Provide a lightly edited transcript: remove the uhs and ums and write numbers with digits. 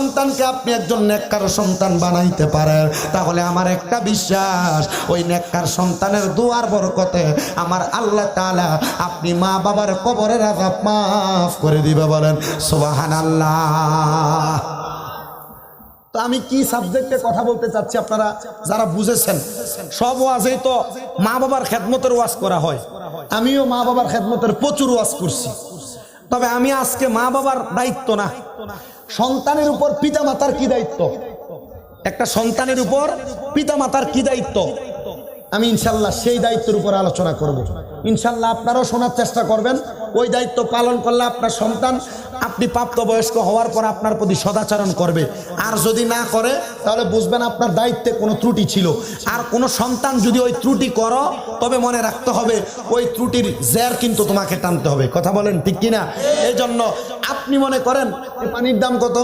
সন্তানকে আপনি একজন নেককার সন্তান বানাইতে পারেন, তাহলে আমার একটা বিশ্বাস, ওই নেককার সন্তানের দুয়ার বরকতে আমার আল্লাহ তাআলা আপনি মা বাবার কবরের আযাব মাফ করে দিবে। বলেন সুবহানাল্লাহ। তো আমি কি সাবজেক্টে কথা বলতে চাচ্ছি, আপনারা যারা বুঝেছেন, সব ওয়াজেই তো মা বাবার খেদমতের ওয়াজ করা হয়। আমিও মা বাবার খেদমতের প্রচুর ওয়াজ করছি। তবে আমি আজকে মা বাবার দায়িত্ব না, সন্তানের উপর পিতা মাতার কি দায়িত্ব, একটা সন্তানের উপর পিতা মাতার কি দায়িত্ব, আমি ইনশাল্লাহ সেই দায়িত্বের উপর আলোচনা করব। ইনশাল্লাহ আপনারাও শোনার চেষ্টা করবেন। ওই দায়িত্ব পালন করলে আপনার সন্তান আপনি প্রাপ্তবয়স্ক হওয়ার পর আপনার প্রতি সদাচরণ করবে। আর যদি না করে তাহলে বুঝবেন আপনার দায়িত্বে কোনো ত্রুটি ছিল। আর কোনো সন্তান যদি ওই ত্রুটি করো, তবে মনে রাখতে হবে ওই ত্রুটির জের কিন্তু তোমাকে টানতে হবে। কথা বলেন ঠিক কিনা? এই জন্য আপনি মনে করেন এই পানির দাম কত,